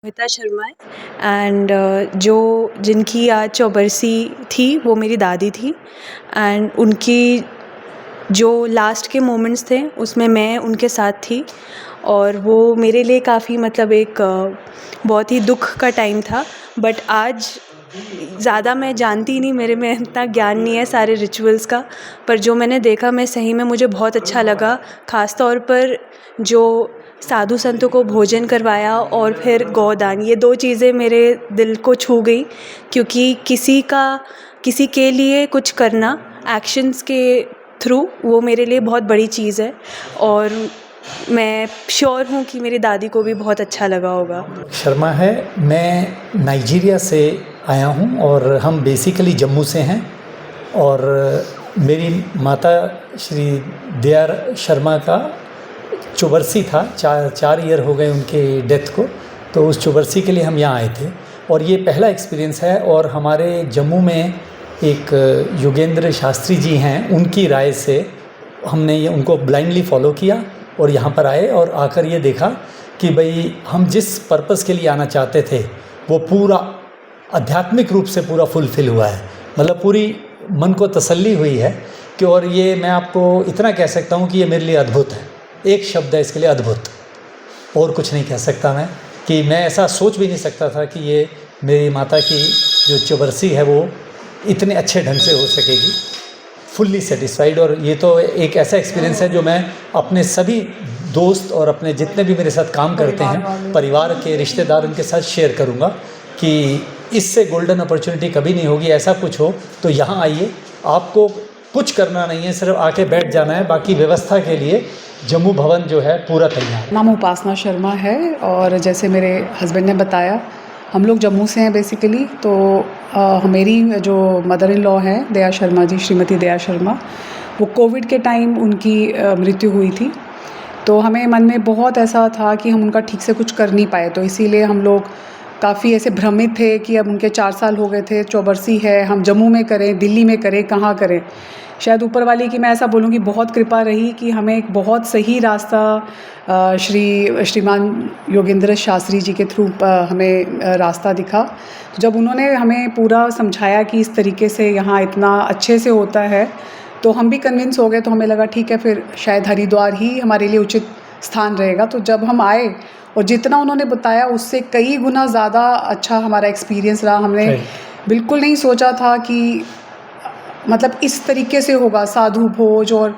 मोहिता शर्मा है एंड जो जिनकी आज चौबरसी थी वो मेरी दादी थी एंड उनकी जो लास्ट के मोमेंट्स थे उसमें मैं उनके साथ थी और वो मेरे लिए काफ़ी मतलब एक बहुत ही दुख का टाइम था। बट आज ज़्यादा मैं जानती नहीं, मेरे में इतना ज्ञान नहीं है सारे रिचुअल्स का, पर जो मैंने देखा मैं सही में मुझे बहुत अच्छा लगा। ख़ास तौर पर जो साधु संतों को भोजन करवाया और फिर गोदान, ये 2 चीज़ें मेरे दिल को छू गई, क्योंकि किसी के लिए कुछ करना एक्शंस के थ्रू वो मेरे लिए बहुत बड़ी चीज़ है और मैं श्योर हूँ कि मेरी दादी को भी बहुत अच्छा लगा होगा। शर्मा है, मैं नाइजीरिया से आया हूँ और हम बेसिकली जम्मू से हैं और मेरी माता श्री दयार शर्मा का चौबरसी था। 4 ईयर हो गए उनके डेथ को, तो उस चौबरसी के लिए हम यहाँ आए थे और ये पहला एक्सपीरियंस है। और हमारे जम्मू में एक योगेंद्र शास्त्री जी हैं, उनकी राय से हमने ये उनको ब्लाइंडली फॉलो किया और यहाँ पर आए और आकर ये देखा कि भाई हम जिस पर्पस के लिए आना चाहते थे वो पूरा आध्यात्मिक रूप से पूरा फुलफ़िल हुआ है। मतलब पूरी मन को तसल्ली हुई है कि, और ये मैं आपको इतना कह सकता हूँ कि ये मेरे लिए अद्भुत है। एक शब्द है इसके लिए, अद्भुत, और कुछ नहीं कह सकता मैं। कि मैं ऐसा सोच भी नहीं सकता था कि ये मेरी माता की जो चौबरसी है वो इतने अच्छे ढंग से हो सकेगी। Fully satisfied. और ये तो एक ऐसा एक्सपीरियंस है जो मैं अपने सभी दोस्त और अपने जितने भी मेरे साथ काम करते हैं, परिवार के रिश्तेदार, उनके साथ शेयर करूँगा कि इससे गोल्डन अपॉर्चुनिटी कभी नहीं होगी। ऐसा कुछ हो तो यहाँ आइए, आपको कुछ करना नहीं है, सिर्फ आके बैठ जाना है। बाकी व्यवस्था के लिए जम्मू भवन जो है पूरा तैयार। नाम उपासना शर्मा है और जैसे मेरे हस्बैंड ने बताया, हम लोग जम्मू से हैं बेसिकली। तो मेरी जो मदर इन लॉ हैं दया शर्मा जी, श्रीमती दया शर्मा, वो कोविड के टाइम उनकी मृत्यु हुई थी। तो हमें मन में बहुत ऐसा था कि हम उनका ठीक से कुछ कर नहीं पाए, तो इसीलिए हम लोग काफ़ी ऐसे भ्रमित थे कि अब उनके 4 साल हो गए थे, चौबरसी है, हम जम्मू में करें, दिल्ली में करें, कहाँ करें। शायद ऊपर वाली की मैं ऐसा बोलूँगी बहुत कृपा रही कि हमें एक बहुत सही रास्ता श्रीमान योगेंद्र शास्त्री जी के थ्रू हमें रास्ता दिखा। जब उन्होंने हमें पूरा समझाया कि इस तरीके से यहाँ इतना अच्छे से होता है, तो हम भी कन्विंस हो गए। तो हमें लगा ठीक है, फिर शायद हरिद्वार ही हमारे लिए उचित स्थान रहेगा। तो जब हम आए और जितना उन्होंने बताया उससे कई गुना ज़्यादा अच्छा हमारा एक्सपीरियंस रहा। हमने बिल्कुल नहीं सोचा था कि मतलब इस तरीके से होगा, साधु भोज और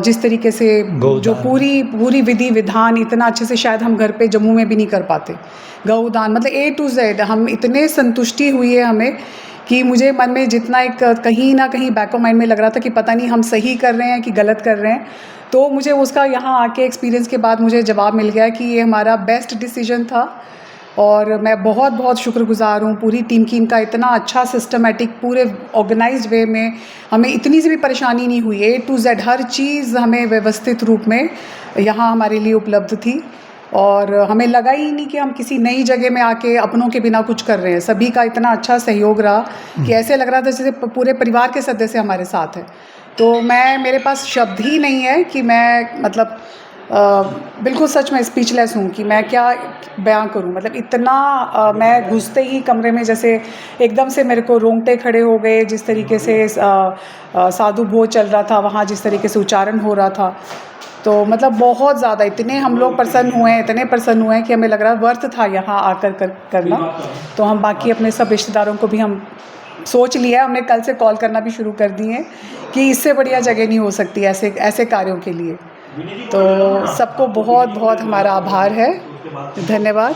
जिस तरीके से जो पूरी विधि विधान इतना अच्छे से शायद हम घर पे जम्मू में भी नहीं कर पाते। गौदान मतलब A to Z, हम इतने संतुष्टि हुई है हमें कि मुझे मन में जितना एक कहीं ना कहीं बैक ऑफ माइंड में लग रहा था कि पता नहीं हम सही कर रहे हैं कि गलत कर रहे हैं, तो मुझे उसका यहाँ आके एक्सपीरियंस के बाद मुझे जवाब मिल गया कि ये हमारा बेस्ट डिसीजन था। और मैं बहुत बहुत शुक्रगुजार हूँ पूरी टीम की। इनका इतना अच्छा सिस्टमेटिक पूरे ऑर्गेनाइज्ड वे में हमें इतनी सी भी परेशानी नहीं हुई। A to Z हर चीज़ हमें व्यवस्थित रूप में यहाँ हमारे लिए उपलब्ध थी और हमें लगा ही नहीं कि हम किसी नई जगह में आके अपनों के बिना कुछ कर रहे हैं। सभी का इतना अच्छा सहयोग रहा कि ऐसे लग रहा था जैसे पूरे परिवार के सदस्य हमारे साथ हैं। तो मेरे पास शब्द ही नहीं है कि मैं मतलब बिल्कुल सच में स्पीचलेस हूँ कि मैं क्या बयां करूँ। मतलब इतना मैं घुसते ही कमरे में जैसे एकदम से मेरे को रोंगटे खड़े हो गए। जिस तरीके से साधु भोज चल रहा था वहाँ, जिस तरीके से उच्चारण हो रहा था, तो मतलब बहुत ज़्यादा इतने हम लोग इतने प्रसन्न हुए हैं कि हमें लग रहा है वर्थ था यहाँ आकर करना। तो हम बाकी अपने सब रिश्तेदारों को भी हम सोच लिया, हमने कल से कॉल करना भी शुरू कर दिए कि इससे बढ़िया जगह नहीं हो सकती ऐसे कार्यों के लिए। तो सबको बहुत बहुत हमारा आभार है, धन्यवाद।